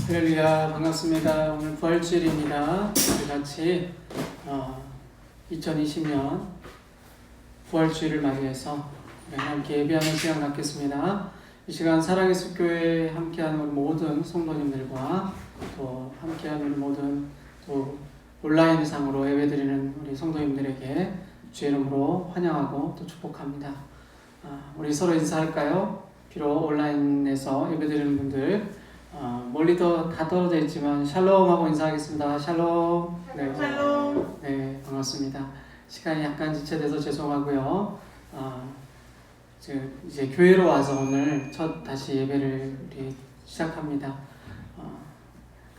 할렐루야, 반갑습니다. 오늘 부활주일입니다. 우리 같이 2020년 부활주일을 맞이해서 우리 함께 예배하는 시간 갖겠습니다. 이 시간 사랑의 숲교회에 함께하는 우리 모든 성도님들과 또 함께하는 우리 모든 또 온라인상으로 예배드리는 우리 성도님들에게 주의 이름으로 환영하고 또 축복합니다. 우리 서로 인사할까요? 비록 온라인에서 예배드리는 분들 멀리 다 떨어져 있지만 샬롬하고 인사하겠습니다. 샬롬. 네, 샬롬. 네, 반갑습니다. 시간이 약간 지체돼서 죄송하고요. 이제 교회로 와서 오늘 첫 다시 예배를 우리 시작합니다.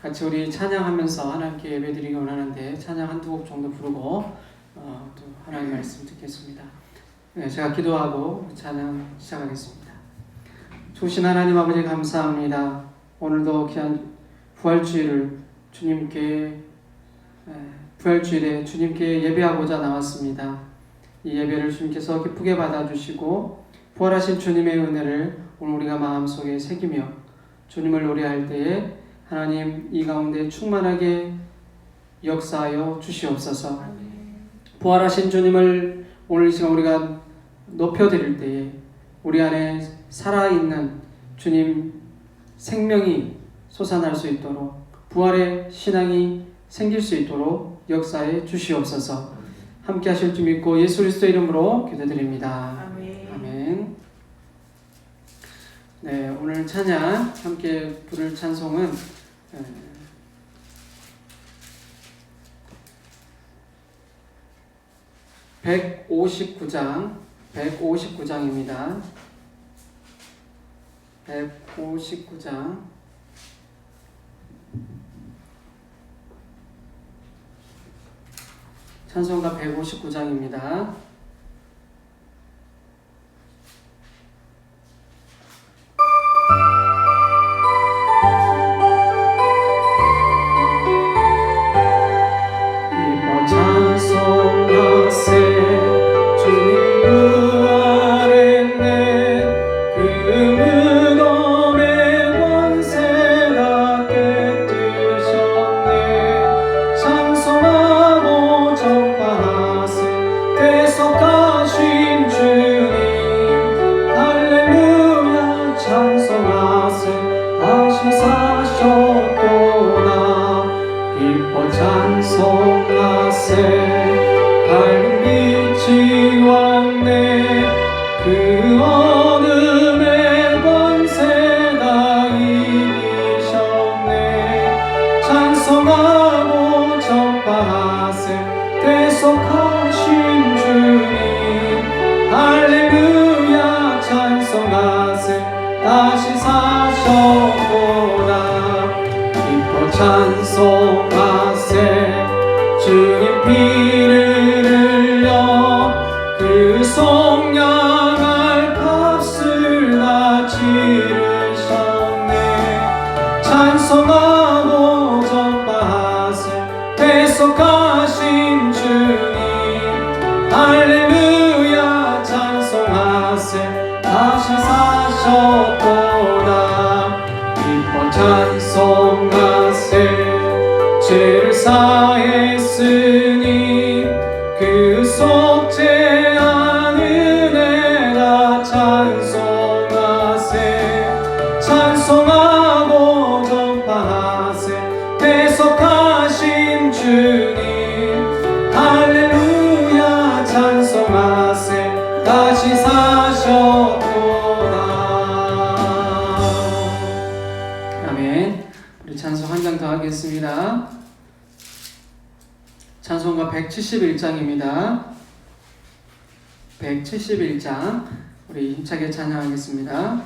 같이 우리 찬양하면서 하나님께 예배드리기 원하는데 찬양 한두 곡 정도 부르고 또 하나님 말씀 듣겠습니다. 네, 제가 기도하고 찬양 시작하겠습니다. 좋으신 하나님 아버지 감사합니다. 오늘도 귀한 부활주일에 주님께 예배하고자 나왔습니다. 이 예배를 주님께서 기쁘게 받아주시고 부활하신 주님의 은혜를 오늘 우리가 마음속에 새기며 주님을 노래할 때에 하나님 이 가운데 충만하게 역사하여 주시옵소서. 부활하신 주님을 오늘 이 시간 우리가 높여드릴 때에 우리 안에 살아있는 주님 생명이 솟아날 수 있도록 부활의 신앙이 생길 수 있도록 역사해 주시옵소서. 함께 하실 줄 믿고 예수 그리스도 이름으로 기도드립니다. 아멘. 아멘. 네, 오늘 찬양 함께 부를 찬송은 159장입니다. 159장 찬송가 159장입니다. 기뻐 찬송하세 주님 부활했네 그 무덤의 권세가 깨뜨셨네 찬송하고 전파하세 대속하신 주님 할렐루야 찬송하세 다시 사셨도다 기뻐 찬송하세 밝은 빛이 왔네 그 어둠의 권세가 이기셨네 찬송하고 전파하세 대속하신 주님 할렐루야 찬송하세 다시 사셨도다 기뻐 찬송하세 주님 피를 흘려 그 속량할 값을 다 치르셨네 찬송하고 전파하세 대속하신 주님 할렐루야 찬송하세 다시 사셨도다 기뻐 찬송하세 죄를 사했으니 그 속죄한 은혜가 찬송하세 찬송하고 전파하세 대속하신 주님 할렐루야 찬송하세 다시 사셨도다. 아멘. 우리 찬송 한 장 더 하겠습니다. 찬송가 171장입니다. 171장 우리 힘차게 찬양하겠습니다.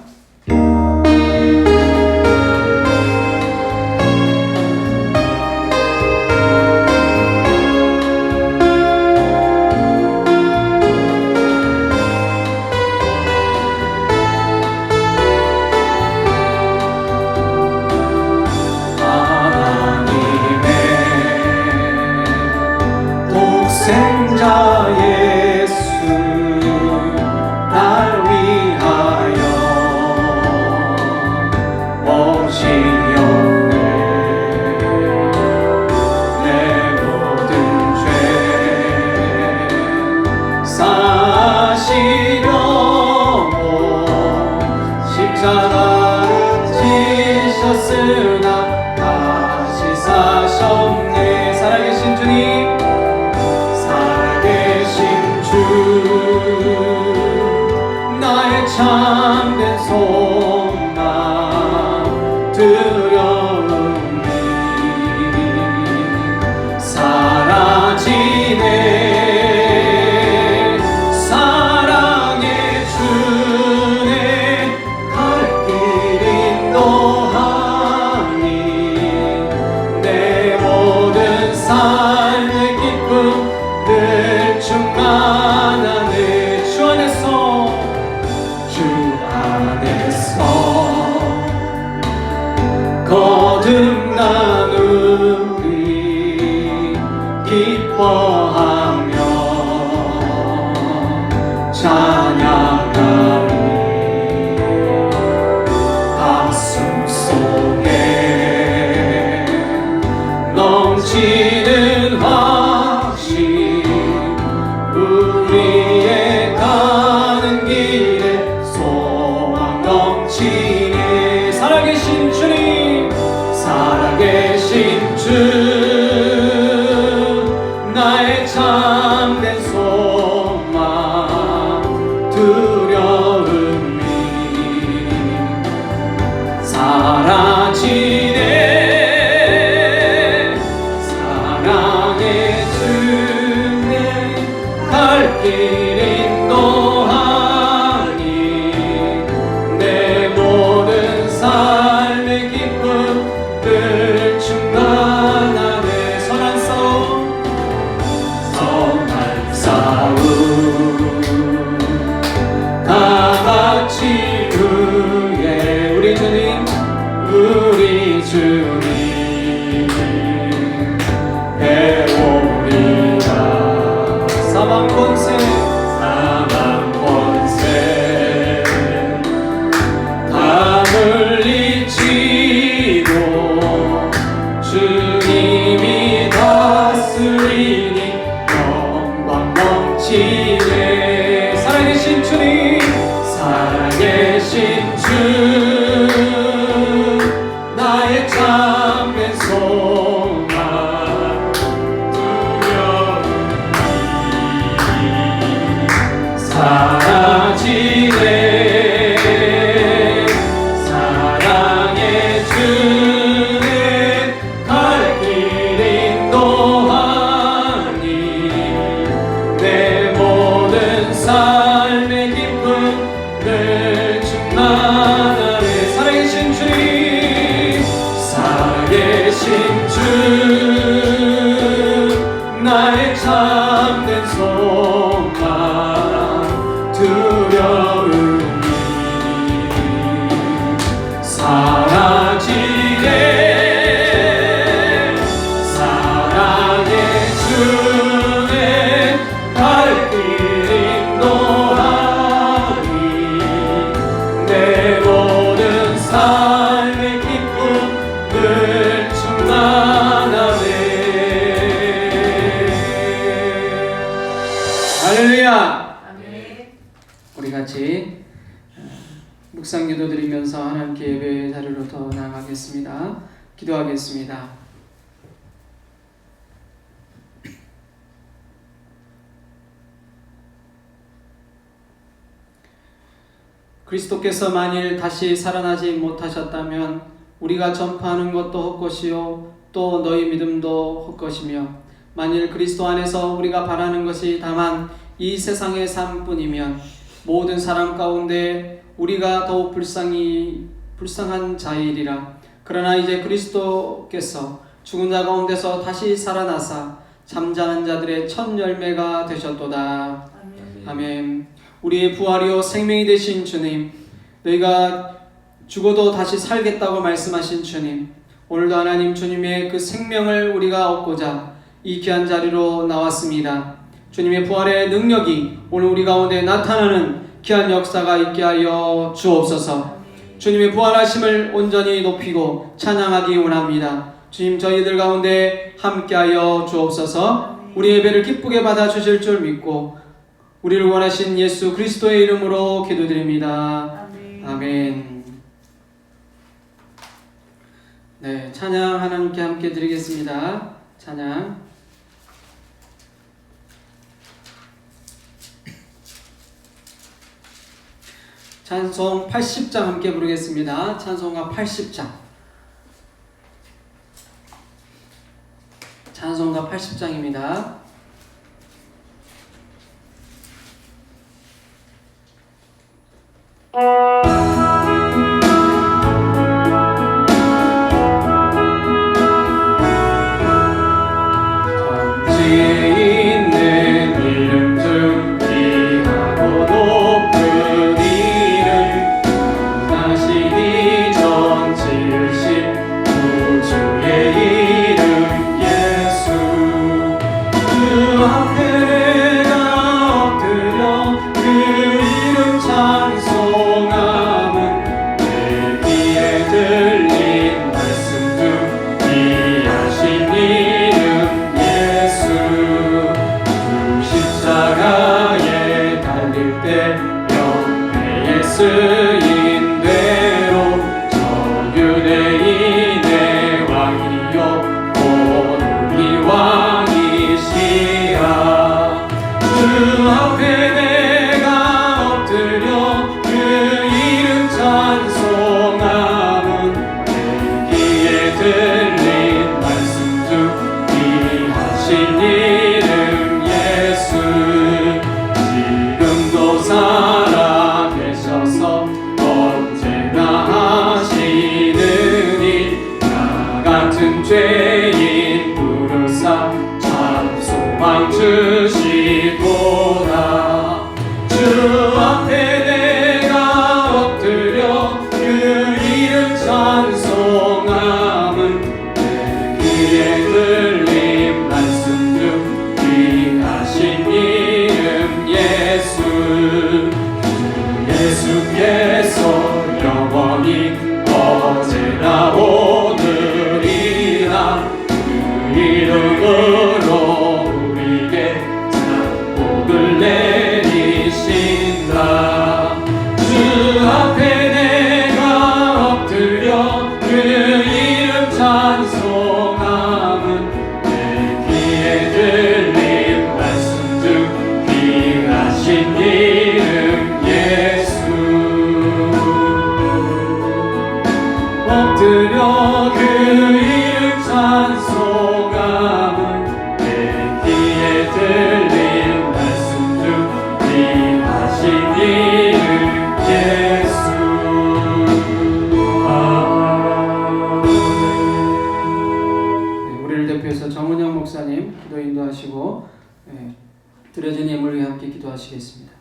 독생자 예수 날 위하여 죽었으나 다시 사셨네. 살아계신 주님, 살아계신 주, 나의 참된 소망 두려움이 사라지네. 사랑의 주네 갈 길 인도하니 내 모든 삶의 기쁨 늘 충만하네. 주 안에서 거듭난 우리 기뻐하며 찬양하리. 가슴 속에 넘치는 확신, 우리의 가는 길에 소망 넘치네. 살아계신 주님, 살아계신 주, 나의 참된 소망 두려움이 사라지네. 사랑의 주네 갈 길 인도하니 내 모든 삶의 기쁨 늘 충만하네. 선한 싸움 다 같이 위해 우리 주님 배우리라. 사방권세 다 물리치고 주님이 다스리니 영광 넘치네. 살아계신 주님, 살아계신 주, 나의 참된 소망 두려움이 사라지네. 사랑의 주네 갈 길 인도하니 내 모든 삶의 기쁨 늘 충만하네. 살아계신 주님, 살아계신 주, 나의 참된 소망 두려움이 사라지네. 사랑의 주네 갈 길 인도하니 내 모든 삶의 기쁨 늘 충만하네. 할렐루야. 우리 같이 묵상 기도 드리면서 하나님께 예배의 자리로 더 나아가겠습니다. 기도하겠습니다. 그리스도께서 만일 다시 살아나지 못하셨다면 우리가 전파하는 것도 헛것이요 또 너희 믿음도 헛것이며, 만일 그리스도 안에서 우리가 바라는 것이 다만 이 세상의 삶뿐이면 모든 사람 가운데 우리가 더욱 불쌍한 자이리라. 그러나 이제 그리스도께서 죽은 자 가운데서 다시 살아나사 잠자는 자들의 첫 열매가 되셨도다. 아멘. 우리의 부활이요 생명이 되신 주님, 너희가 죽어도 다시 살겠다고 말씀하신 주님, 오늘도 하나님 주님의 그 생명을 우리가 얻고자 이 귀한 자리로 나왔습니다. 주님의 부활의 능력이 오늘 우리 가운데 나타나는 귀한 역사가 있게 하여 주옵소서. 주님의 부활하심을 온전히 높이고 찬양하기 원합니다. 주님, 저희들 가운데 함께하여 주옵소서. 우리 예배를 기쁘게 받아주실 줄 믿고 우리를 원하신 예수 그리스도의 이름으로 기도드립니다. 아멘. 네, 찬양 하나님께 함께 드리겠습니다. 찬양. 찬송 80장 함께 부르겠습니다. 찬송가 80장. 찬송가 80장입니다. 죄인 부르사 참 소망 주시도다. 주 앞에 내가 엎드려 그 이름 찬송함은 내 귀에 들린 말씀 중 귀하신 이름 예수. 예수께서 영원히 어제나 오늘이나 그 이름으로 우리에게 복을 내리신다. 주 앞에 내가 엎드려 그 이름 찬송함은 내 귀에 들린 말씀 중 귀하신 이름 예수. 엎드려 그 이름 찬송함은 내 귀에 들린 말씀 중 귀하신 이름 예수. 우리를 대표해서 정은영 목사님 기도 인도하시고 드려진 예물 위해 함께 기도하시겠습니다.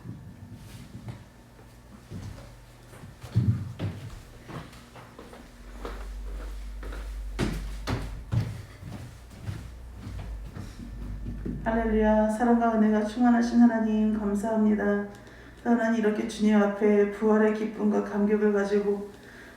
할렐루야. 사랑과 은혜가 충만하신 하나님 감사합니다. 하나님 이렇게 주님 앞에 부활의 기쁨과 감격을 가지고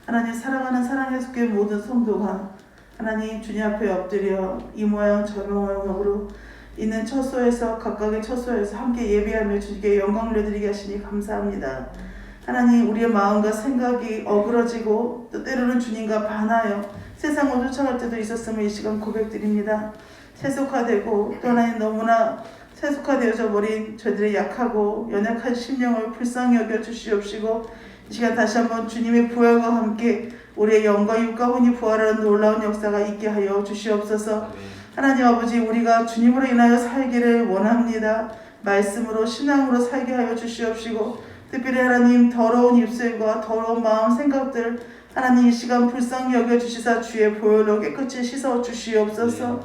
하나님 사랑하는 사랑의 속에 모든 성도가 하나님 주님 앞에 엎드려 이 모양 저 모양으로 있는 처소에서 각각의 처소에서 함께 예배하며 주님께 영광을 올려드리게 하시니 감사합니다. 하나님 우리의 마음과 생각이 어그러지고 또 때로는 주님과 반하여 세상을 쫓아갈 때도 있었음을 이 시간 고백드립니다. 세속화되고 또 하나님 너무나 세속화되어져 버린 저희들의 약하고 연약한 심령을 불쌍히 여겨 주시옵시고 이 시간 다시 한번 주님의 부활과 함께 우리의 영과 육과 혼이 부활하는 놀라운 역사가 있게 하여 주시옵소서. 하나님 아버지 우리가 주님으로 인하여 살기를 원합니다. 말씀으로 신앙으로 살게 하여 주시옵시고 특별히 하나님 더러운 입술과 더러운 마음 생각들 하나님 이 시간 불쌍히 여겨 주시사 주의 보혈로 깨끗이 씻어 주시옵소서.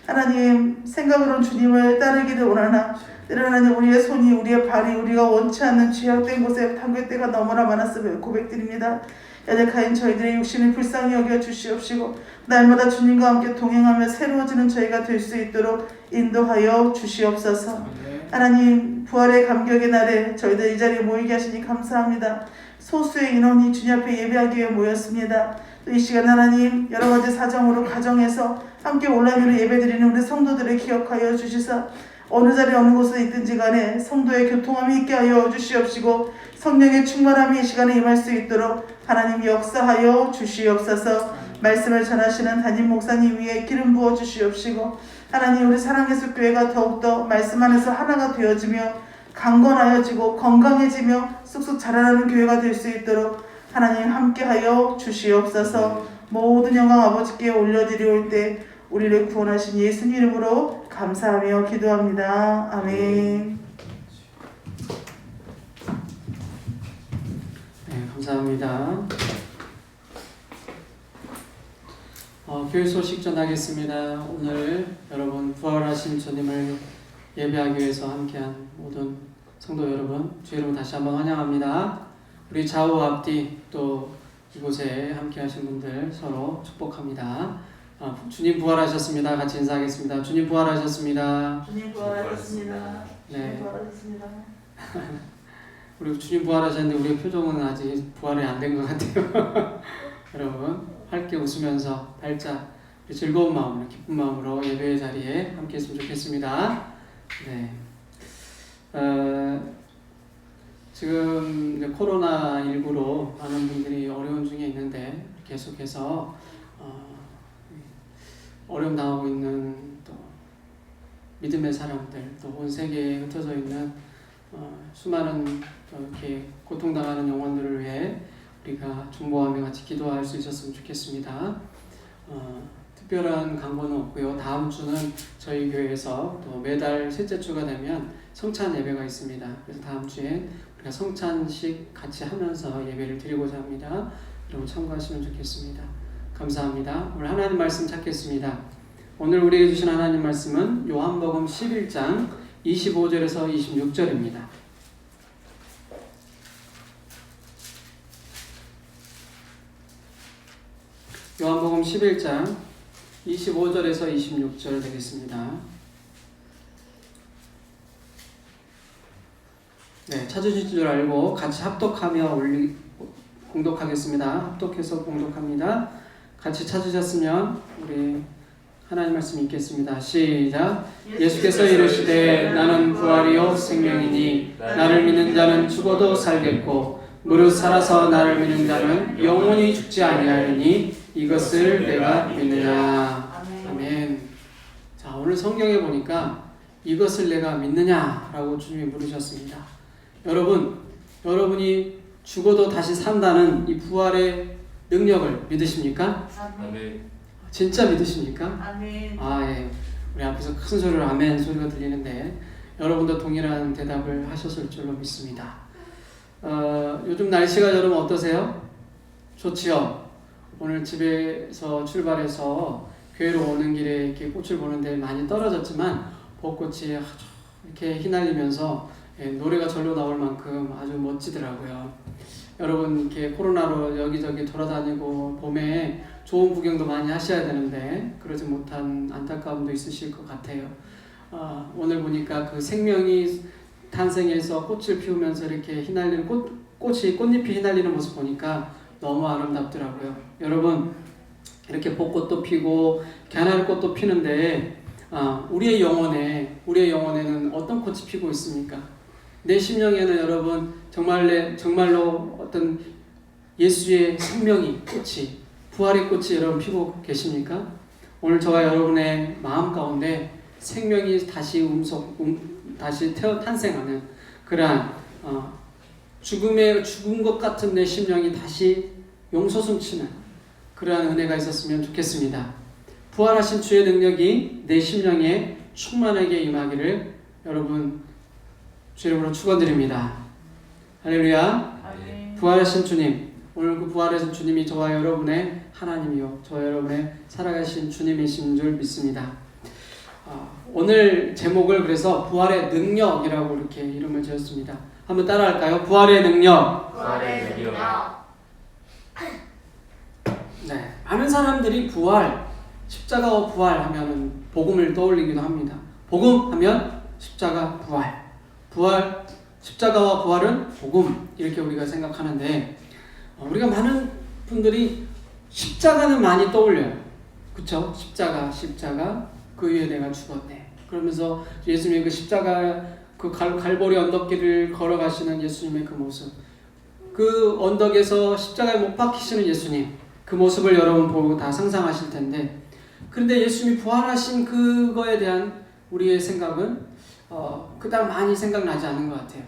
하나님 생각으로는 주님을 따르기를 원하나 때로는 하나님 우리의 손이 우리의 발이 우리가 원치 않는 죄악된 곳에 담글 때가 너무나 많았음을 고백드립니다. 연약한 저희들의 육신을 불쌍히 여겨 주시옵시고 날마다 주님과 함께 동행하며 새로워지는 저희가 될 수 있도록 인도하여 주시옵소서. 하나님 부활의 감격의 날에 저희들 이 자리에 모이게 하시니 감사합니다. 소수의 인원이 주님 앞에 예배하기 위해 모였습니다. 또 이 시간 하나님 여러 가지 사정으로 가정에서 함께 온라인으로 예배드리는 우리 성도들을 기억하여 주시사 어느 자리에 어느 곳에 있든지 간에 성도의 교통함이 있게 하여 주시옵시고 성령의 충만함이 이 시간에 임할 수 있도록 하나님 역사하여 주시옵소서. 말씀을 전하시는 담임 목사님 위에 기름 부어 주시옵시고 하나님 우리 사랑예수교회가 더욱더 말씀 안에서 하나가 되어지며 강건하여지고 건강해지며 쑥쑥 자라나는 교회가 될 수 있도록 하나님 함께하여 주시옵소서. 모든 영광 아버지께 올려드리올 때 우리를 구원하신 예수님 이름으로 감사하며 기도합니다. 아멘. 네, 감사합니다. 교회 소식 전하겠습니다. 오늘 여러분 부활하신 주님을 예배하기 위해서 함께한 모든 성도 여러분, 주 여러분 다시 한번 환영합니다. 우리 좌우 앞뒤 또 이곳에 함께하신 분들 서로 축복합니다. 주님 부활하셨습니다. 같이 인사하겠습니다. 주님 부활하셨습니다. 주님 부활하셨습니다. 네. 주님 부활하셨습니다. 우리 주님 부활하셨는데 우리의 표정은 아직 부활이 안 된 것 같아요. 여러분 밝게 웃으면서 발자 즐거운 마음으로 기쁜 마음으로 예배의 자리에 함께 했으면 좋겠습니다. 네. 지금 이제 코로나19로 많은 분들이 어려운 중에 있는데 계속해서 어려움 당하고 있는 또 믿음의 사람들, 또 온 세계에 흩어져 있는 수많은 이렇게 고통당하는 영혼들을 위해 우리가 중보하며 같이 기도할 수 있었으면 좋겠습니다. 특별한 강구는 없고요. 다음 주는 저희 교회에서 또 매달 셋째 주가 되면 성찬 예배가 있습니다. 그래서 다음 주에 우리가 성찬식 같이 하면서 예배를 드리고자 합니다. 여러분 참고하시면 좋겠습니다. 감사합니다. 오늘 하나님 말씀 찾겠습니다. 오늘 우리에게 주신 하나님 말씀은 요한복음 11장 25절에서 26절입니다. 요한복음 11장 25절에서 26절 되겠습니다. 네, 찾으실 줄 알고 같이 합독하며 공독하겠습니다. 합독해서 공독합니다. 같이 찾으셨으면 우리 하나님 말씀 읽겠습니다. 시작. 예수께서 이르시되 나는 부활이요 생명이니 나를 믿는 자는 죽어도 살겠고 무릇 살아서 나를 믿는 자는 영원히 죽지 아니하리니 이것을 내가 믿느냐. 아멘. 자, 오늘 성경에 보니까 이것을 내가 믿느냐라고 주님이 물으셨습니다. 여러분이 죽어도 다시 산다는 이 부활의 능력을 믿으십니까? 아멘. 진짜 믿으십니까? 아멘. 예. 우리 앞에서 큰 소리로 아멘 소리가 들리는데 여러분도 동일한 대답을 하셨을 줄로 믿습니다. 요즘 날씨가 여러분 어떠세요? 좋지요? 오늘 집에서 출발해서 교회로 오는 길에 이렇게 꽃을 보는데 많이 떨어졌지만 벚꽃이 아주 이렇게 휘날리면서 노래가 절로 나올 만큼 아주 멋지더라고요. 여러분 이렇게 코로나로 여기저기 돌아다니고 봄에 좋은 구경도 많이 하셔야 되는데 그러지 못한 안타까움도 있으실 것 같아요. 오늘 보니까 그 생명이 탄생해서 꽃을 피우면서 이렇게 휘날리는 꽃잎이 휘날리는 모습 보니까 너무 아름답더라고요. 여러분 이렇게 벚꽃도 피고 겨나리꽃도 피는데 우리의 영혼에는 어떤 꽃이 피고 있습니까? 내 심령에는 여러분 정말로 어떤 예수의 생명이 꽃이 부활의 꽃이 여러분 피고 계십니까? 오늘 저와 여러분의 마음 가운데 생명이 다시 다시 탄생하는 그러한 죽은 것 같은 내 심령이 다시 용솟음치는 그러한 은혜가 있었으면 좋겠습니다. 부활하신 주의 능력이 내 심령에 충만하게 임하기를 여러분 주 이름으로 축원드립니다. 할렐루야. 아멘. 부활하신 주님, 오늘 그 부활하신 주님이 저와 여러분의 하나님이요 저와 여러분의 살아가신 주님이신 줄 믿습니다. 오늘 제목을 그래서 부활의 능력이라고 이렇게 이름을 지었습니다. 한번 따라할까요? 부활의 능력. 부활의 능력. 네, 많은 사람들이 십자가와 부활하면 복음을 떠올리기도 합니다. 복음 하면 십자가, 부활, 십자가와 부활은 복음 이렇게 우리가 생각하는데 우리가 많은 분들이 십자가는 많이 떠올려요. 그쵸? 십자가 그 위에 내가 죽었네. 그러면서 예수님의 그 십자가 그 갈보리 언덕길을 걸어가시는 예수님의 그 모습, 그 언덕에서 십자가에 못 박히시는 예수님, 그 모습을 여러분 보고 다 상상하실 텐데, 그런데 예수님이 부활하신 그거에 대한 우리의 생각은 그닥 많이 생각나지 않은 것 같아요.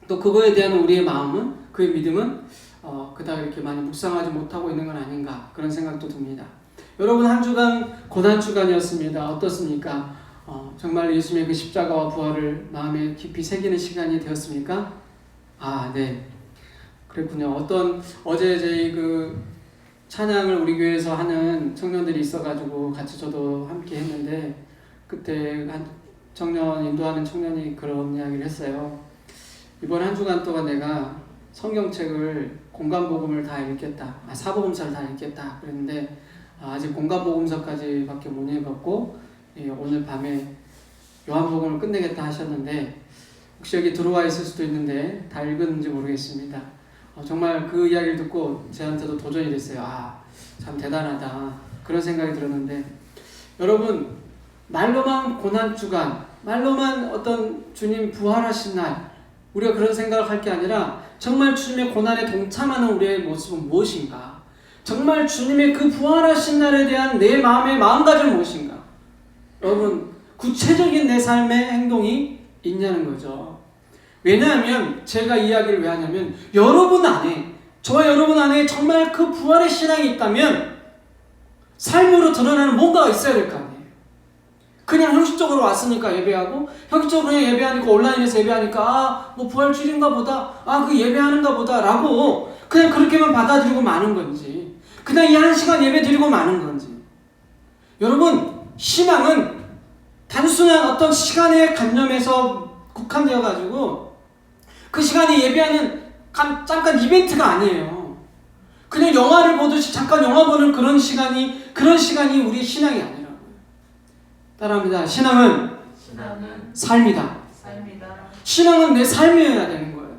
또 그거에 대한 우리의 마음은, 그의 믿음은 그닥 이렇게 많이 묵상하지 못하고 있는 건 아닌가, 그런 생각도 듭니다. 여러분, 한 주간 고난 주간이었습니다. 어떻습니까? 정말 예수님의 그 십자가와 부활을 마음에 깊이 새기는 시간이 되었습니까? 네. 그랬군요. 어제 저희 그 찬양을 우리 교회에서 하는 청년들이 있어가지고 같이 저도 함께 했는데, 그때 한 청년, 인도하는 청년이 그런 이야기를 했어요. 이번 한 주간 동안 내가 성경책을 공간복음을 다 읽겠다. 사복음서를 다 읽겠다. 그랬는데 아직 공간복음서까지 밖에 못 읽었고, 오늘 밤에 요한복음을 끝내겠다 하셨는데, 혹시 여기 들어와 있을 수도 있는데 다 읽었는지 모르겠습니다. 정말 그 이야기를 듣고 저한테도 도전이 됐어요. 참 대단하다, 그런 생각이 들었는데, 여러분, 말로만 고난주간, 말로만 어떤 주님 부활하신 날, 우리가 그런 생각을 할 게 아니라 정말 주님의 고난에 동참하는 우리의 모습은 무엇인가? 정말 주님의 그 부활하신 날에 대한 내 마음의 마음가짐은 무엇인가? 여러분, 구체적인 내 삶의 행동이 있냐는 거죠. 왜냐하면 제가 이야기를 왜 하냐면, 여러분 안에, 저와 여러분 안에 정말 그 부활의 신앙이 있다면 삶으로 드러나는 뭔가가 있어야 될 거 아니에요. 그냥 형식적으로 왔으니까 예배하고, 형식적으로 그냥 예배하니까, 온라인에서 예배하니까 뭐 부활주일인가 보다, 그 예배하는가 보다 라고 그냥 그렇게만 받아들이고 마는 건지, 그냥 이 한 시간 예배 드리고 마는 건지. 여러분, 신앙은 단순한 어떤 시간의 관념에서 국한되어 가지고 그 시간에 예배하는 잠깐 이벤트가 아니에요. 그냥 영화를 보듯이 잠깐 영화 보는 그런 시간이 우리의 신앙이 아니라고요. 따라합니다. 신앙은 삶이다. 신앙은 내 삶이어야 되는 거예요.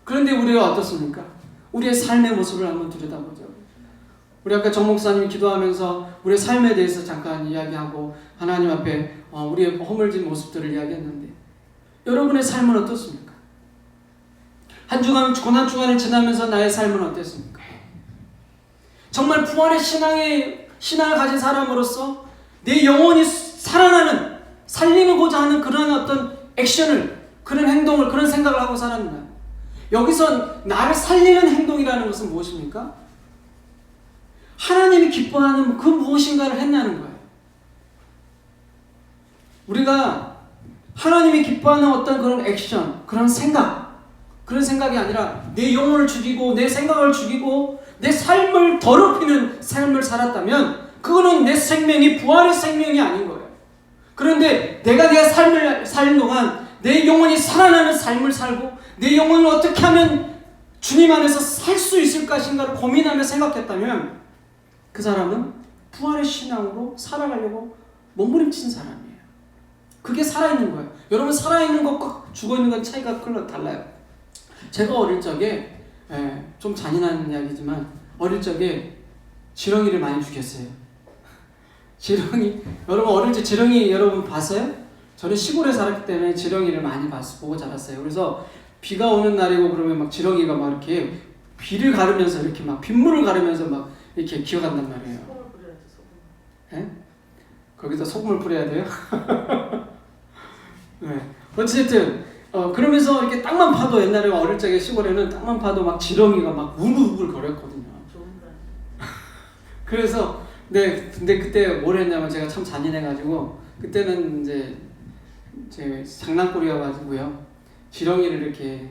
그런데 우리가 어떻습니까? 우리의 삶의 모습을 한번 들여다보죠. 우리 아까 정 목사님이 기도하면서 우리의 삶에 대해서 잠깐 이야기하고 하나님 앞에 우리의 허물진 모습들을 이야기했는데, 여러분의 삶은 어떻습니까? 한 주간 고난 주간을 지나면서 나의 삶은 어땠습니까? 정말 부활의 신앙을 가진 사람으로서 내 영혼이 살리고자 하는 그런 어떤 액션을, 그런 행동을, 그런 생각을 하고 살았나요? 여기서 나를 살리는 행동이라는 것은 무엇입니까? 하나님이 기뻐하는 그 무엇인가를 했냐는 거예요. 우리가 하나님이 기뻐하는 어떤 그런 액션, 그런 생각이 아니라 내 영혼을 죽이고 내 생각을 죽이고 내 삶을 더럽히는 삶을 살았다면 그거는 내 생명이 부활의 생명이 아닌 거예요. 그런데 내가 내 삶을 사는 동안 내 영혼이 살아나는 삶을 살고 내 영혼을 어떻게 하면 주님 안에서 살 수 있을 것인가를 고민하며 생각했다면 그 사람은 부활의 신앙으로 살아가려고 몸부림친 사람이에요. 그게 살아있는 거예요. 여러분, 살아있는 것과 죽어있는 건 차이가 크게 달라요. 제가 어릴 적에 좀 잔인한 이야기지만 어릴 적에 지렁이를 많이 죽였어요. 여러분 어릴 때 지렁이 여러분 봤어요? 저는 시골에 살았기 때문에 지렁이를 많이 보고 자랐어요. 그래서 비가 오는 날이고 그러면 막 지렁이가 막 이렇게 비를 가르면서 이렇게 막 빗물을 가르면서 막 이렇게 기어간단 말이에요. 소금을 뿌려야지, 소금. 예? 거기다 소금을 뿌려야 돼요? 네. 어쨌든 그러면서 이렇게 땅만 파도, 옛날에 어릴 적에 시골에는 땅만 파도 막 지렁이가 막 우글우글 거렸거든요. 그래서 근데 그때 뭘 했냐면 제가 참 잔인해가지고 그때는 이제 제 장난꾸러기여가지고요, 지렁이를 이렇게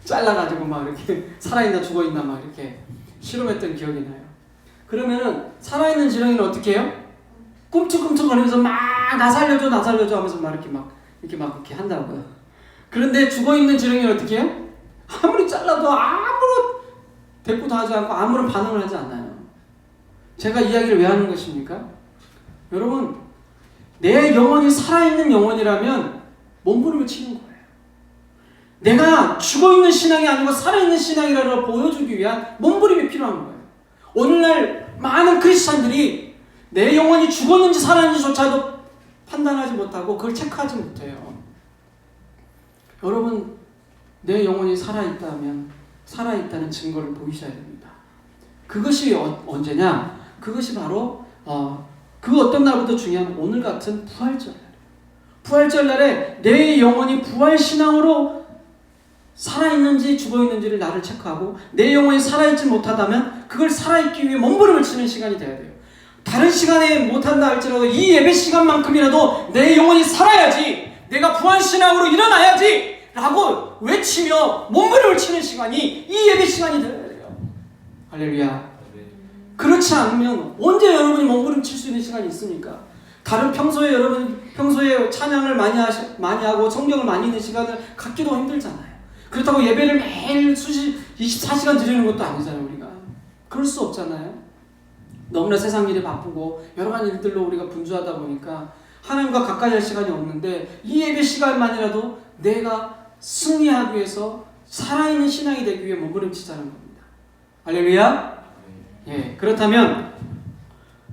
잘라가지고 막 이렇게 살아있나 죽어있나 막 이렇게 실험했던 기억이 나요. 그러면은 살아있는 지렁이는 어떻게 해요? 꿈틀꿈틀거리면서 막 나 살려줘 하면서 막 이렇게 한다고요. 그런데 죽어있는 지렁이는 어떻게 해요? 아무리 잘라도 아무런 대꾸도 하지 않고 아무런 반응을 하지 않아요. 제가 이야기를 왜 하는 것입니까? 여러분, 내 영혼이 살아있는 영혼이라면 몸부림을 치는 거예요. 내가 죽어있는 신앙이 아니고 살아있는 신앙이라는 걸 보여주기 위한 몸부림이 필요한 거예요. 오늘날 많은 크리스찬들이 내 영혼이 죽었는지 살았는지조차도 판단하지 못하고 그걸 체크하지 못해요. 여러분, 내 영혼이 살아있다는 증거를 보이셔야 됩니다. 그것이 언제냐? 그것이 바로 그 어떤 날보다 중요한 오늘 같은 부활절 날. 부활절 날에 내 영혼이 부활신앙으로 살아있는지 죽어있는지를 나를 체크하고 내 영혼이 살아있지 못하다면 그걸 살아있기 위해 몸부림을 치는 시간이 돼야 돼요. 다른 시간에 못한다 할지라도 이 예배 시간만큼이라도 내 영혼이 살아야지, 내가 부활신앙으로 일어나야지 라고 외치며 몸부림을 치는 시간이 이 예배 시간이 되어야 돼요. 할렐루야. 그렇지 않으면 언제 여러분이 몸부림 칠 수 있는 시간이 있습니까? 다른 평소에 찬양을 많이 하고 성경을 많이 읽는 시간을 갖기도 힘들잖아요. 그렇다고 예배를 매일 24시간 드리는 것도 아니잖아요, 우리가. 그럴 수 없잖아요. 너무나 세상 일이 바쁘고 여러 가지 일들로 우리가 분주하다 보니까 하나님과 가까이 할 시간이 없는데 이 예배 시간만이라도 내가 승리하기 위해서 살아있는 신앙이 되기 위해 몸부림치자는 겁니다. 할렐루야. 예, 그렇다면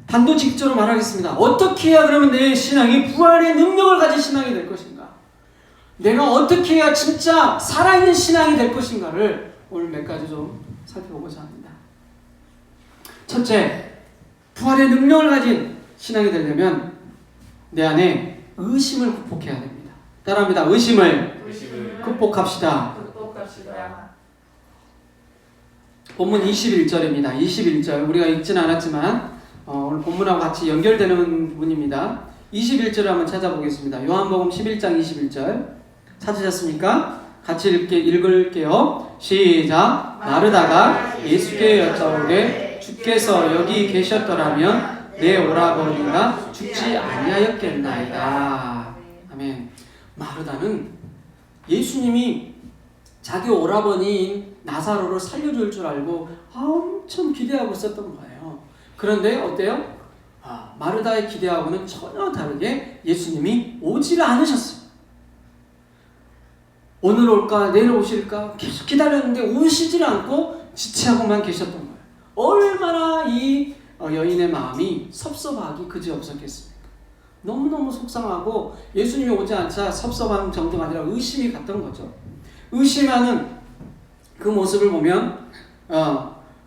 단도직입적으로 말하겠습니다. 어떻게 해야 그러면 내 신앙이 부활의 능력을 가진 신앙이 될 것인가? 내가 어떻게 해야 진짜 살아있는 신앙이 될 것인가를 오늘 몇 가지 좀 살펴보고자 합니다. 첫째, 부활의 능력을 가진 신앙이 되려면 내 안에 의심을 극복해야 됩니다. 따라합니다. 의심을 극복합시다. 본문 21절입니다. 21절 우리가 읽지는 않았지만 오늘 본문하고 같이 연결되는 부분입니다. 21절을 한번 찾아보겠습니다. 요한복음 11장 21절 찾으셨습니까? 같이 읽을게요. 시작. 마르다가 예수께 여짜오되 주께서 여기 계셨더라면 내 오라버니가 죽지 아니하였겠나이다. 아멘. 마르다는 예수님이 자기 오라버니인 나사로를 살려줄 줄 알고 엄청 기대하고 있었던 거예요. 그런데 어때요? 마르다의 기대하고는 전혀 다르게 예수님이 오지를 않으셨어요. 오늘 올까 내일 오실까 계속 기다렸는데 오시질 않고 지체하고만 계셨던 거예요. 얼마나 이 여인의 마음이 섭섭하기 그지없었겠습니까? 너무너무 속상하고 예수님이 오지 않자 섭섭한 정도가 아니라 의심이 갔던 거죠. 의심하는 그 모습을 보면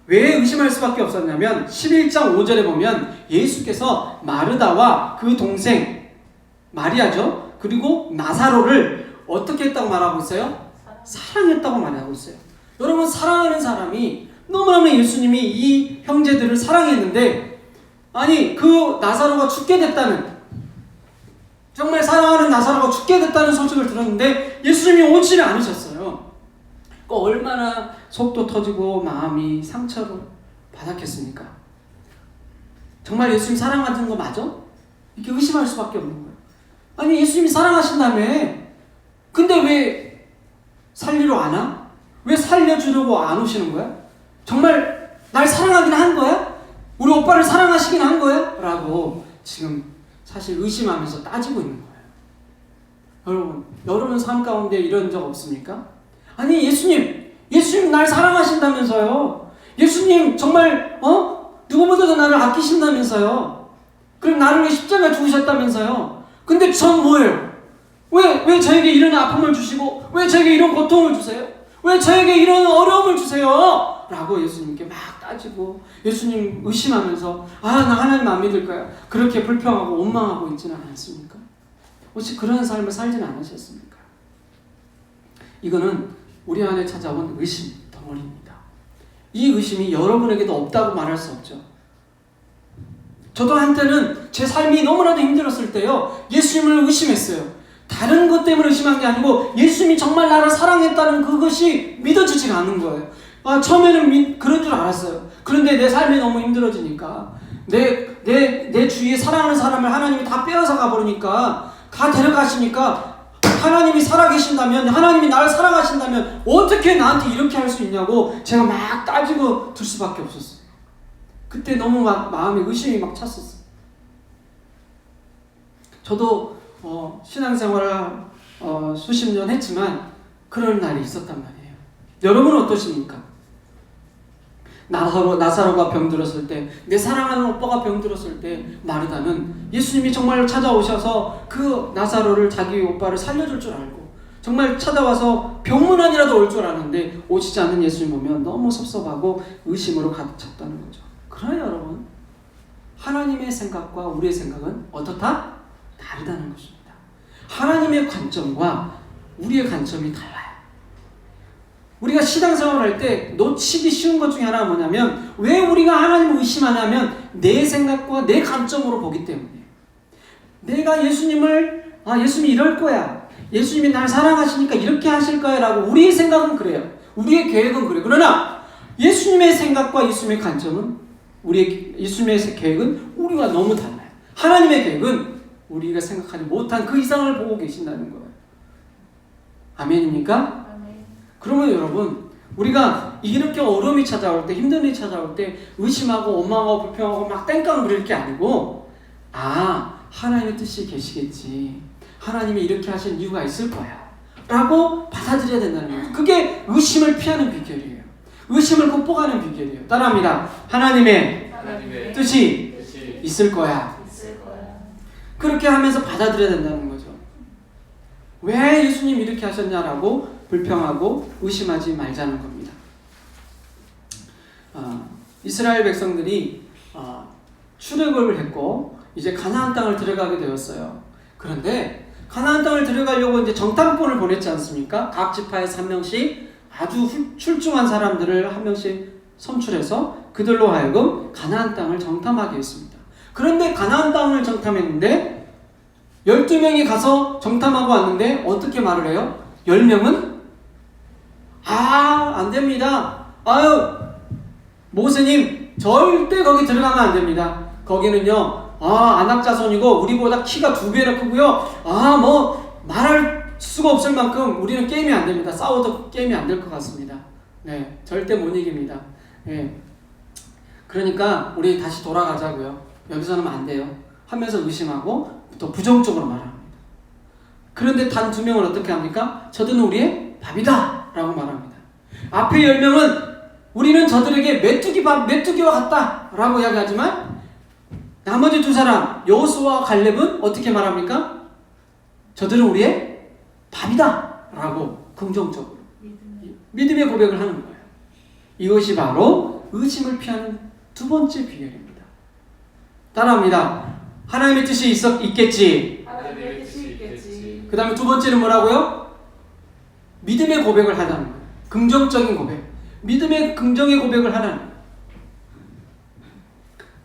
왜 의심할 수밖에 없었냐면 11장 5절에 보면 예수께서 마르다와 그 동생 마리아죠. 그리고 나사로를 어떻게 했다고 말하고 있어요? 사랑했다고 말하고 있어요. 여러분, 사랑하는 사람이 너무너무 예수님이 이 형제들을 사랑했는데 아니 그 나사로가 죽게 됐다는, 정말 사랑하는 나사로가 죽게 됐다는 소식을 들었는데 예수님이 오지를 않으셨어요. 얼마나 속도 터지고 마음이 상처로 바닥했습니까? 정말 예수님 사랑하는 거 맞아? 이렇게 의심할 수밖에 없는 거예요. 아니 예수님이 사랑하신다며 근데 왜 살리러 안 와? 왜 살려주려고 안 오시는 거야? 정말 날 사랑하긴 한 거야? 우리 오빠를 사랑하시긴 한 거야? 라고 지금 사실 의심하면서 따지고 있는 거예요. 여러분 삶 가운데 이런 적 없습니까? 아니 예수님 날 사랑하신다면서요. 예수님 정말 누구보다도 나를 아끼신다면서요. 그럼 나를 위해 십자가 죽으셨다면서요. 근데 전 뭐예요? 왜 저에게 이런 아픔을 주시고 왜 저에게 이런 고통을 주세요? 왜 저에게 이런 어려움을 주세요? 라고 예수님께 막 따지고 예수님 의심하면서 나 하나님 안 믿을까요? 그렇게 불평하고 원망하고 있지는 않습니까? 혹시 그런 삶을 살지는 않으셨습니까? 이거는 우리 안에 찾아온 의심 덩어리입니다. 이 의심이 여러분에게도 없다고 말할 수 없죠. 저도 한때는 제 삶이 너무나도 힘들었을 때요 예수님을 의심했어요. 다른 것 때문에 의심한 게 아니고 예수님이 정말 나를 사랑했다는 그것이 믿어지지가 않는 거예요. 처음에는 그런 줄 알았어요. 그런데 내 삶이 너무 힘들어지니까 내 주위에 사랑하는 사람을 하나님이 다 빼앗아 가버리니까 다 데려가시니까 하나님이 살아계신다면 하나님이 나를 사랑하신다면 어떻게 나한테 이렇게 할 수 있냐고 제가 막 따지고 둘 수밖에 없었어요. 그때 너무 마음에 의심이 막 찼었어요. 저도 신앙생활을 수십 년 했지만 그런 날이 있었단 말이에요. 여러분은 어떠십니까? 나사로가 병들었을 때, 내 사랑하는 오빠가 병들었을 때 마르다는 예수님이 정말 찾아오셔서 그 나사로를 자기 오빠를 살려줄 줄 알고 정말 찾아와서 병문안이라도 올 줄 아는데 오시지 않는 예수님 보면 너무 섭섭하고 의심으로 가득 찼다는 거죠. 그러나 여러분, 하나님의 생각과 우리의 생각은 어떻다? 다르다는 것입니다. 하나님의 관점과 우리의 관점이 달라요. 우리가 신앙생활을 할 때 놓치기 쉬운 것 중에 하나가 뭐냐면, 왜 우리가 하나님을 의심하냐면 내 생각과 내 관점으로 보기 때문에. 내가 예수님을 예수님이 이럴 거야, 예수님이 날 사랑하시니까 이렇게 하실 거야 라고 우리의 생각은 그래요. 우리의 계획은 그래요. 그러나 예수님의 생각과 예수님의 관점은, 예수님의 계획은 우리가 너무 달라요. 하나님의 계획은 우리가 생각하지 못한 그 이상을 보고 계신다는 거예요. 아멘입니까? 아멘. 그러면 여러분, 우리가 이렇게 어려움이 찾아올 때, 힘든 일이 찾아올 때 의심하고 원망하고 불평하고 막 땡깡 부릴 게 아니고, 하나님의 뜻이 계시겠지, 하나님이 이렇게 하신 이유가 있을 거야 라고 받아들여야 된다는 거죠. 그게 의심을 피하는 비결이에요. 의심을 극복하는 비결이에요. 따라합니다. 하나님의 뜻이 있을 거야. 그렇게 하면서 받아들여야 된다는 거죠. 왜 예수님 이렇게 하셨냐라고 불평하고 의심하지 말자는 겁니다. 이스라엘 백성들이 출애굽을 했고 이제 가나안 땅을 들어가게 되었어요. 그런데 가나안 땅을 들어가려고 이제 정탐꾼을 보냈지 않습니까? 각 지파에서 한 명씩 아주 출중한 사람들을 한 명씩 선출해서 그들로 하여금 가나안 땅을 정탐하게 했습니다. 그런데 가나안 땅을 정탐했는데 12명이 가서 정탐하고 왔는데 어떻게 말을 해요? 10명은 안 됩니다. 모세님 절대 거기 들어가면 안 됩니다. 거기는요 아낙 자손이고 우리보다 키가 2배나 크고요 말할 수가 없을 만큼 우리는 게임이 안 됩니다. 싸워도 게임이 안 될 것 같습니다. 네, 절대 못 이깁니다. 네. 그러니까 우리 다시 돌아가자고요. 여기서는 안 돼요 하면서 의심하고 또 부정적으로 말합니다. 그런데 단 2명은 어떻게 합니까? 저들은 우리의 밥이다 라고 말합니다. 앞에 10명은 우리는 저들에게 메뚜기와 같다 라고 이야기하지만, 나머지 2사람 여호수아와 갈렙은 어떻게 말합니까? 저들은 우리의 밥이다 라고 긍정적으로 믿음의 고백을 하는 거예요. 이것이 바로 의심을 피하는 두 번째 비결입니다. 따라합니다. 하나님의 뜻이 있겠지. 하나님의 뜻이 있겠지. 그 다음에 두 번째는 뭐라고요? 믿음의 고백을 하라는 거예요. 긍정적인 고백. 믿음의 긍정의 고백을 하라는 거예요.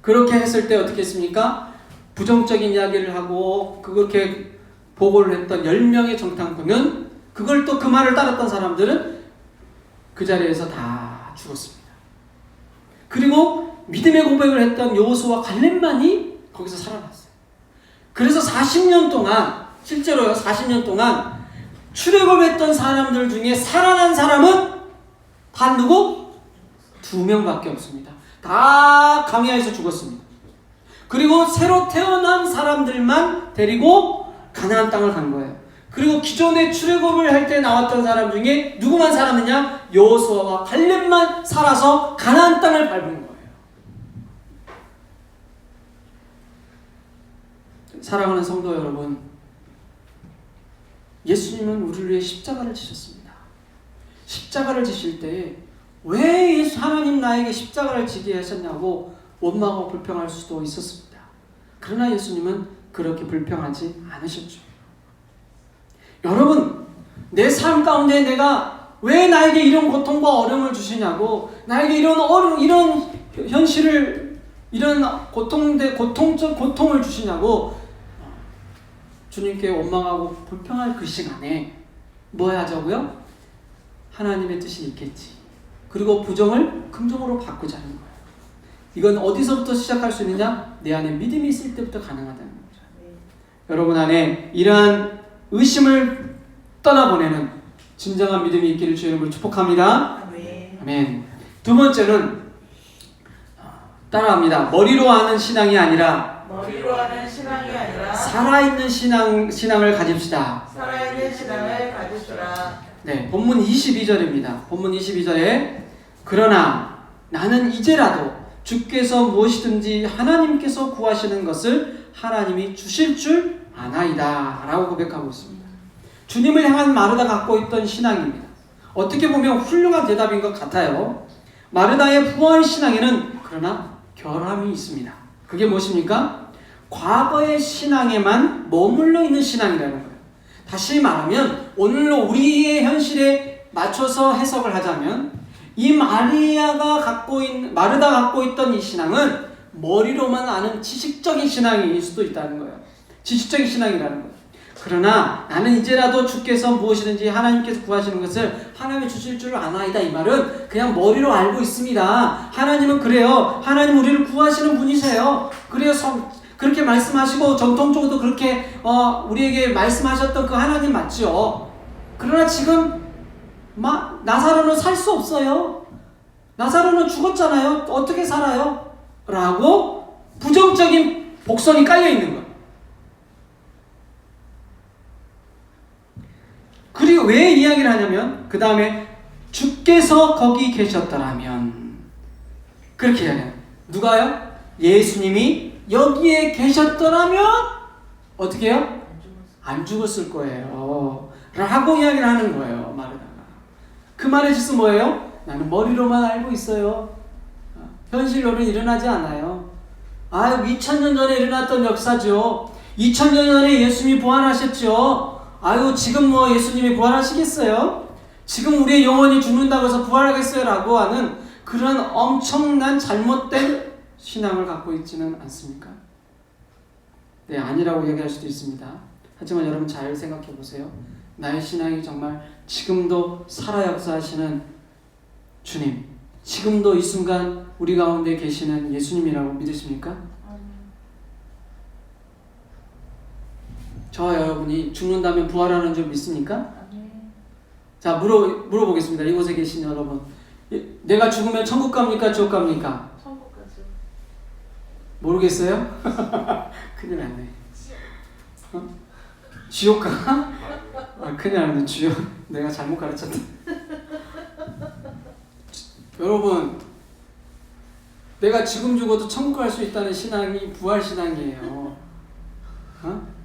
그렇게 했을 때 어떻게 했습니까? 부정적인 이야기를 하고 그렇게 보고를 했던 10명의 정탐꾼은, 그걸 또 그 말을 따랐던 사람들은 그 자리에서 다 죽었습니다. 그리고 믿음의 고백을 했던 여호수아와 갈렙만이 거기서 살아났어요. 그래서 40년 동안, 실제로요 40년 동안 출애굽했던 사람들 중에 살아난 사람은 단 누구? 2명밖에 없습니다. 다 광야에서 죽었습니다. 그리고 새로 태어난 사람들만 데리고 가나안 땅을 간 거예요. 그리고 기존에 출애굽을 할 때 나왔던 사람 중에 누구만 살았느냐? 여호수아와 갈렙만 살아서 가나안 땅을 밟은 거예요. 사랑하는 성도 여러분, 예수님은 우리를 위해 십자가를 지셨습니다. 십자가를 지실 때 왜 하나님 나에게 십자가를 지게 하셨냐고 원망하고 불평할 수도 있었습니다. 그러나 예수님은 그렇게 불평하지 않으셨죠. 여러분, 내 삶 가운데 내가 왜 나에게 이런 고통과 어려움을 주시냐고, 나에게 이런 현실을, 이런 고통을 주시냐고 주님께 원망하고 불평할 그 시간에 뭐 하자고요? 하나님의 뜻이 있겠지. 그리고 부정을 긍정으로 바꾸자는 거예요. 이건 어디서부터 시작할 수 있느냐? 내 안에 믿음이 있을 때부터 가능하다는 거죠. 여러분 안에 이러한 의심을 떠나보내는 진정한 믿음이 있기를 주의 이름으로 축복합니다. 아멘. 두 번째는 따라합니다. 머리로 아는 신앙이 아니라 살아있는 신앙을 가집시다. 살아있는 신앙을 가지시라. 네, 본문 22절입니다. 본문 22절에 그러나 나는 이제라도 주께서 무엇이든지 하나님께서 구하시는 것을 하나님이 주실 줄 아나이다 라고 고백하고 있습니다. 주님을 향한 마르다가 갖고 있던 신앙입니다. 어떻게 보면 훌륭한 대답인 것 같아요. 마르다의 부활 신앙에는 그러나 결함이 있습니다. 그게 무엇입니까? 과거의 신앙에만 머물러 있는 신앙이라는 거예요. 다시 말하면 오늘로 우리의 현실에 맞춰서 해석을 하자면 이 마르다가 갖고 있던 이 신앙은 머리로만 아는 지식적인 신앙일 수도 있다는 거예요. 지식적인 신앙이라는 거예요. 그러나 나는 이제라도 주께서 무엇이든지 하나님께서 구하시는 것을 하나님이 주실 줄 아나이다. 이 말은 그냥 머리로 알고 있습니다. 하나님은 그래요. 하나님 우리를 구하시는 분이세요. 그래서 그렇게 말씀하시고 전통적으로도 그렇게 우리에게 말씀하셨던 그 하나님 맞죠. 그러나 지금 나사로는 살 수 없어요. 나사로는 죽었잖아요. 어떻게 살아요? 라고 부정적인 복선이 깔려 있는 거예요. 그리고 왜 이야기를 하냐면 그 다음에 주께서 거기 계셨더라면 그렇게 이야기해요. 누가요? 예수님이 여기에 계셨더라면 어떻게 해요? 안 죽었을 거예요 라고 이야기를 하는 거예요. 마르다가 그 말의 뜻은 뭐예요? 나는 머리로만 알고 있어요. 현실로는 일어나지 않아요. 2000년 전에 일어났던 역사죠. 2000년 전에 예수님이 부활하셨죠. 지금 예수님이 부활하시겠어요? 지금 우리의 영혼이 죽는다고 해서 부활하겠어요? 라고 하는 그런 엄청난 잘못된 신앙을 갖고 있지는 않습니까? 네, 아니라고 얘기할 수도 있습니다. 하지만 여러분 잘 생각해 보세요. 나의 신앙이 정말 지금도 살아 역사하시는 주님, 지금도 이 순간 우리 가운데 계시는 예수님이라고 믿으십니까? 저와 여러분이 죽는다면 부활하는 줄 믿습니까? 자, 물어보겠습니다. 이곳에 계신 여러분, 내가 죽으면 천국 갑니까? 지옥 갑니까? 천국 가죠. 모르겠어요? 큰일 났네. 지옥 가? 큰일 났네. 지옥. 내가 잘못 가르쳤다. 여러분, 내가 지금 죽어도 천국 갈 수 있다는 신앙이 부활 신앙이에요.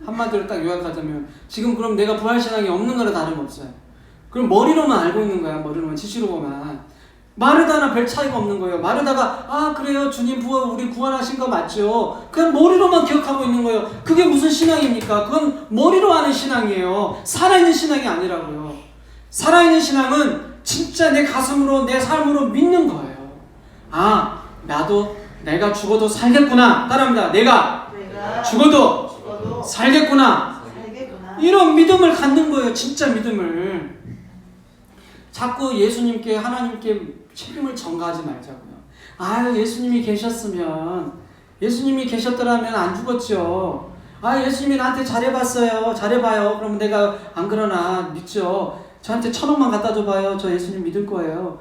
한마디로 딱 요약하자면 지금 그럼 내가 부활 신앙이 없는 거나 다름없어요. 그럼 머리로만 알고 있는 거야. 머리로만 지시로만. 마르다나 별 차이가 없는 거예요. 마르다가 그래요 주님 우리 구원하신 거 맞죠? 그냥 머리로만 기억하고 있는 거예요. 그게 무슨 신앙입니까? 그건 머리로 하는 신앙이에요. 살아있는 신앙이 아니라고요. 살아있는 신앙은 진짜 내 가슴으로 내 삶으로 믿는 거예요. 나도 내가 죽어도 살겠구나. 따라합니다. 내가 죽어도 살겠구나. 이런 믿음을 갖는 거예요. 진짜 믿음을. 자꾸 예수님께 하나님께 책임을 전가하지 말자고요. 예수님이 계셨더라면 안 죽었죠. 예수님이 나한테 잘해봤어요. 잘해봐요. 그러면 내가 안 그러나 믿죠. 저한테 1,000원만 갖다 줘봐요. 저 예수님 믿을 거예요.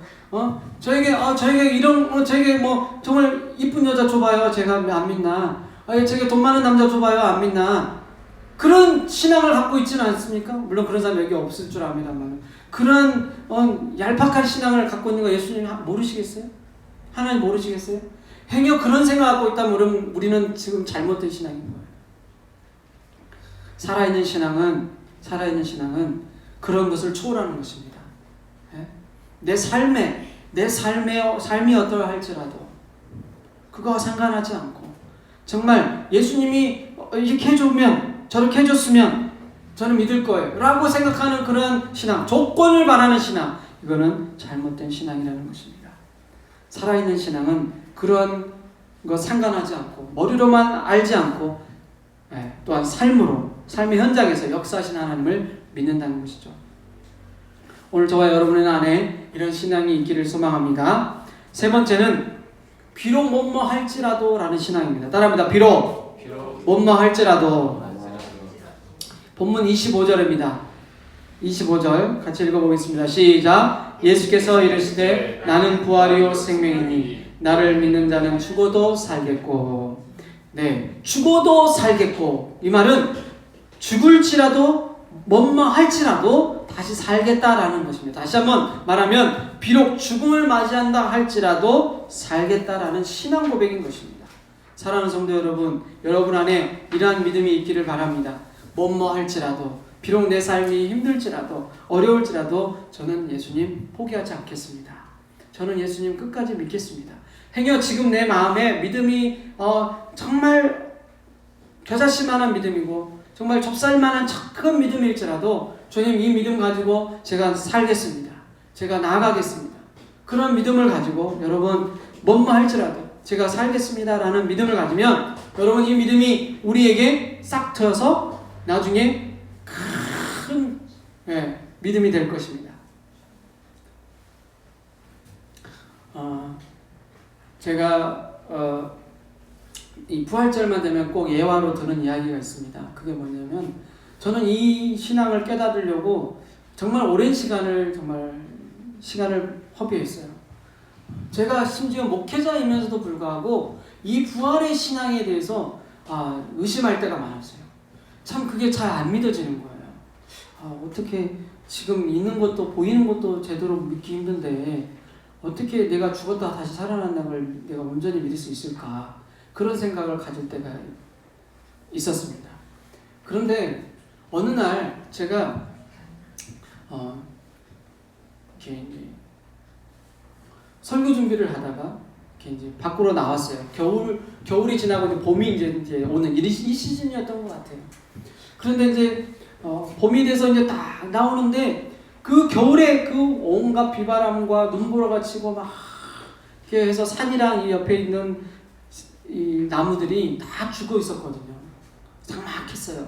저에게 저에게 정말 이쁜 여자 줘봐요. 제가 안 믿나? 저에게 돈 많은 남자 줘봐요. 안 믿나? 그런 신앙을 갖고 있지는 않습니까? 물론 그런 사람 여기 없을 줄 압니다만 그런 얄팍한 신앙을 갖고 있는 거 예수님 모르시겠어요? 하나님 모르시겠어요? 행여 그런 생각 갖고 있다면 우리는 지금 잘못된 신앙인 거예요. 살아있는 신앙은 그런 것을 초월하는 것입니다. 내 삶이 어떠할지라도 그거와 상관하지 않고 정말 예수님이 이렇게 해주면 저렇게 해줬으면 저는 믿을 거예요 라고 생각하는 그런 신앙, 조건을 바라는 신앙, 이거는 잘못된 신앙이라는 것입니다. 살아있는 신앙은 그런 거 상관하지 않고 머리로만 알지 않고 또한 삶의 현장에서 역사하시는 하나님을 믿는다는 것이죠. 오늘 저와 여러분의 안에 이런 신앙이 있기를 소망합니다. 세 번째는 비록 뭐뭐할지라도 라는 신앙입니다. 따라합니다. 비록 뭐뭐할지라도. 본문 25절입니다. 25절 같이 읽어보겠습니다. 시작. 예수께서 이르시되 나는 부활이요 생명이니 나를 믿는 자는 죽어도 살겠고. 네, 죽어도 살겠고. 이 말은 죽을지라도 뭐뭐할지라도 다시 살겠다라는 것입니다. 다시 한번 말하면 비록 죽음을 맞이한다 할지라도 살겠다라는 신앙 고백인 것입니다. 사랑하는 성도 여러분, 여러분 안에 이러한 믿음이 있기를 바랍니다. 뭐뭐 할지라도 비록 내 삶이 힘들지라도 어려울지라도 저는 예수님 포기하지 않겠습니다. 저는 예수님 끝까지 믿겠습니다. 행여 지금 내 마음에 믿음이 정말 겨자씨만한 믿음이고 정말 좁쌀만한 큰 믿음일지라도 주님 이 믿음 가지고 제가 살겠습니다. 제가 나아가겠습니다. 그런 믿음을 가지고 여러분 뭐뭐 할지라도 제가 살겠습니다라는 믿음을 가지면 여러분 이 믿음이 우리에게 싹 트여서 나중에 큰 믿음이 될 것입니다. 제가 이 부활절만 되면 꼭 예화로 드는 이야기가 있습니다. 그게 뭐냐면 저는 이 신앙을 깨달으려고 정말 오랜 시간을 허비했어요. 제가 심지어 목회자이면서도 불구하고 이 부활의 신앙에 대해서 의심할 때가 많았어요. 참 그게 잘 안 믿어지는 거예요. 어떻게 지금 있는 것도 보이는 것도 제대로 믿기 힘든데 어떻게 내가 죽었다 다시 살아난다는 걸 내가 온전히 믿을 수 있을까? 그런 생각을 가질 때가 있었습니다. 그런데 어느 날 제가 이렇게 이제 설교 준비를 하다가 이렇게 이제 밖으로 나왔어요. 겨울이 지나고 이제 봄이 이제 오는 이 시즌이었던 것 같아요. 그런데 이제 봄이 돼서 이제 딱 나오는데 그 겨울에 그 온갖 비바람과 눈보라가 치고 막 이렇게 해서 산이랑 이 옆에 있는 이 나무들이 다 죽어 있었거든요. 삭막했어요.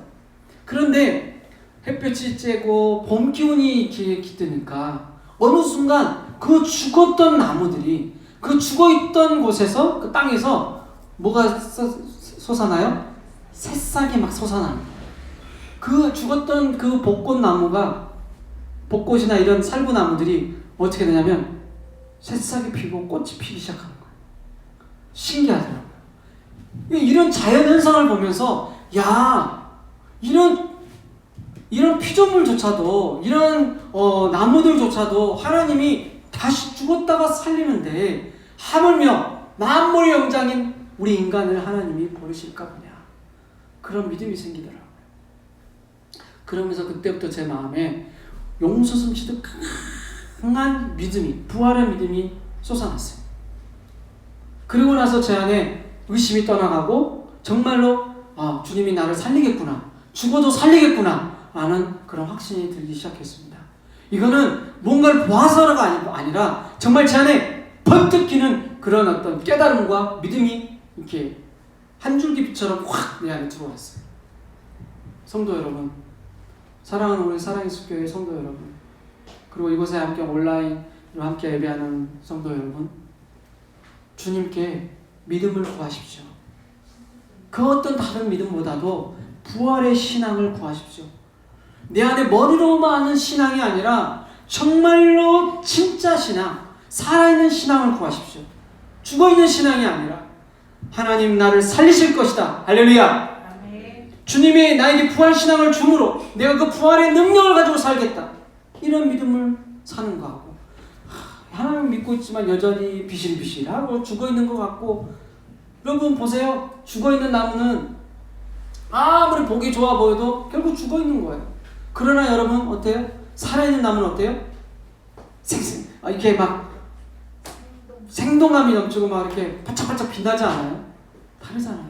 그런데 햇볕이 쬐고 봄 기운이 이렇게 깃드니까 어느 순간 그 죽었던 나무들이 그 죽어있던 곳에서 그 땅에서 뭐가 솟아나요? 새싹이 막 솟아나는 거예요. 그 죽었던 그 벚꽃이나 이런 살구나무들이 어떻게 되냐면 새싹이 피고 꽃이 피기 시작하는 거예요. 신기하더라고요. 이런 자연현상을 보면서 이런 피조물조차도 이런 나무들조차도 하나님이 다시 죽었다가 살리는데 하물며 만물의 영장인 우리 인간을 하나님이 버리실까 보냐. 그런 믿음이 생기더라고요. 그러면서 그때부터 제 마음에 용서 숨치듯 강한 믿음이, 부활의 믿음이 솟아났어요. 그리고 나서 제 안에 의심이 떠나가고 정말로 주님이 나를 살리겠구나, 죽어도 살리겠구나 라는 그런 확신이 들기 시작했습니다. 이거는 뭔가를 보아서가 아니라 정말 제 안에 번뜩 끼는 그런 어떤 깨달음과 믿음이 이렇게 한 줄기 빛처럼 확 내 안에 들어왔어요. 성도 여러분, 사랑하는 우리 사랑예수교회 성도 여러분, 그리고 이곳에 함께 온라인으로 함께 예배하는 성도 여러분, 주님께 믿음을 구하십시오. 그 어떤 다른 믿음보다도 부활의 신앙을 구하십시오. 내 안에 머리로만 아는 신앙이 아니라 정말로 진짜 신앙, 살아있는 신앙을 구하십시오. 죽어있는 신앙이 아니라 하나님 나를 살리실 것이다. 할렐루야. 주님이 나에게 부활 신앙을 주므로 내가 그 부활의 능력을 가지고 살겠다. 이런 믿음을 사는 거하고 하나님 믿고 있지만 여전히 비실비실하고 죽어있는 것 같고, 여러분 보세요. 죽어있는 나무는 아무리 보기 좋아 보여도 결국 죽어있는 거예요. 그러나 여러분 어때요? 살아있는 나무는 어때요? 이렇게 막 생동감이 넘치고 막 이렇게 반짝반짝 빛나지 않아요? 다르잖아요.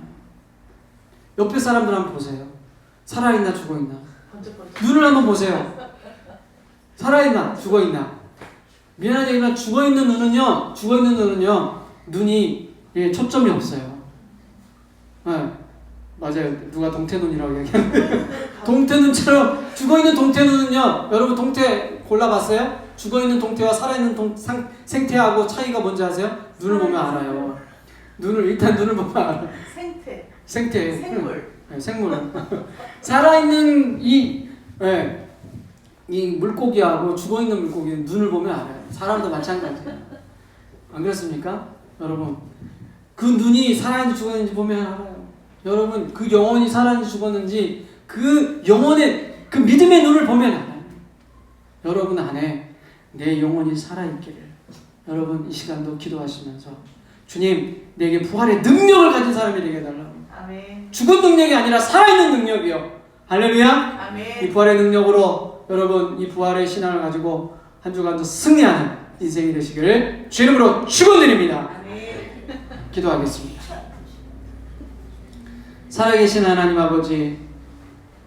옆에 사람들 한번 보세요. 살아있나 죽어있나? 눈을 한번 보세요. 살아있나 죽어있나? 미안하게 얘기하면 죽어있는 눈은요 눈이 초점이 없어요. 네, 맞아요. 누가 동태눈이라고 얘기하는데 동태눈처럼 죽어있는 동태눈은요, 여러분 동태 골라봤어요? 죽어있는 동태와 살아있는 생태하고 차이가 뭔지 아세요? 눈을 보면 알아요. 일단 눈을 보면 알아요. 생태. 생물. 생물. 살아있는 이 물고기하고 죽어있는 물고기는 눈을 보면 알아요. 사람도 마찬가지예요. 안 그렇습니까? 여러분, 그 눈이 살아있는지 죽었는지 보면 알아요. 여러분, 그 영혼이 살아있는지 죽었는지 그 영혼의 그 믿음의 눈을 보면 알아요. 여러분 안에 내 영혼이 살아있기를 여러분 이 시간도 기도하시면서 주님, 내게 부활의 능력을 가진 사람이 되게 해달라고. 아멘. 죽은 능력이 아니라 살아있는 능력이요. 할렐루야. 이 아멘. 부활의 능력으로 여러분 이 부활의 신앙을 가지고 한 주간도 승리하는 인생이 되시기를 주 이름으로 축원드립니다. 아멘. 기도하겠습니다. 살아계신 하나님 아버지,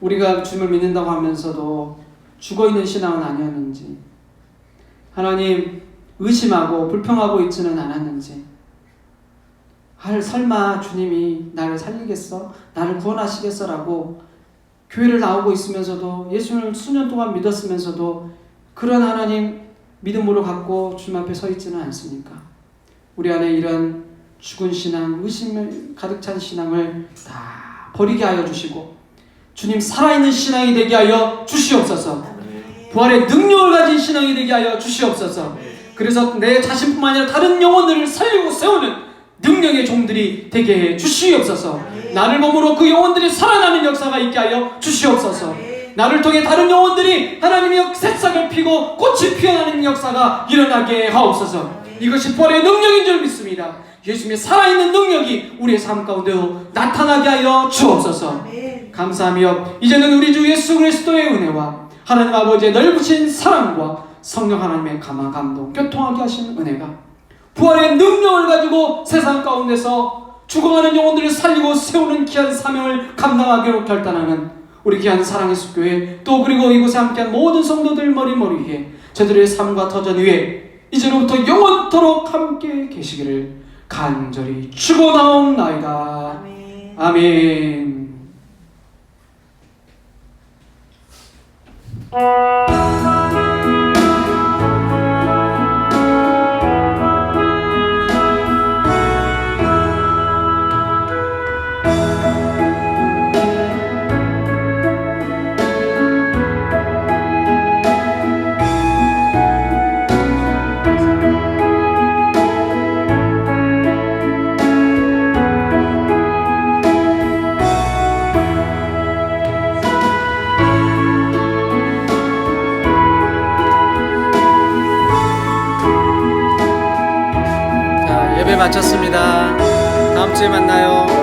우리가 주님을 믿는다고 하면서도 죽어있는 신앙은 아니었는지, 하나님 의심하고 불평하고 있지는 않았는지, 설마 주님이 나를 살리겠어? 나를 구원하시겠어? 라고 교회를 나오고 있으면서도 예수님을 수년 동안 믿었으면서도 그런 하나님 믿음으로 갖고 주님 앞에 서 있지는 않습니까? 우리 안에 이런 죽은 신앙, 의심을 가득 찬 신앙을 다 버리게 하여 주시고 주님 살아있는 신앙이 되게 하여 주시옵소서. 부활의 능력을 가진 신앙이 되게 하여 주시옵소서. 그래서 내 자신뿐만 아니라 다른 영혼들을 살리고 세우는 능력의 종들이 되게 해 주시옵소서. 나를 몸으로 그 영혼들이 살아나는 역사가 있게 하여 주시옵소서. 나를 통해 다른 영혼들이 하나님의 새싹을 피고 꽃이 피어나는 역사가 일어나게 하옵소서. 이것이 부활의 능력인 줄 믿습니다. 예수님의 살아있는 능력이 우리의 삶 가운데 나타나게 하여 주옵소서. 감사하며 이제는 우리 주 예수 그리스도의 은혜와 하나님 아버지의 넓으신 사랑과 성령 하나님의 감화 감동 교통하게 하시는 은혜가 부활의 능력을 가지고 세상 가운데서 죽어가는 영혼들을 살리고 세우는 귀한 사명을 감당하기로 결단하는 우리 귀한 사랑의 숲교회, 또 그리고 이곳에 함께한 모든 성도들 머리 위에 저들의 삶과 터전 위에 이제로부터 영원토록 함께 계시기를 간절히 축원하옵나이다. 아멘. 아멘. 예배 마쳤습니다. 다음 주에 만나요.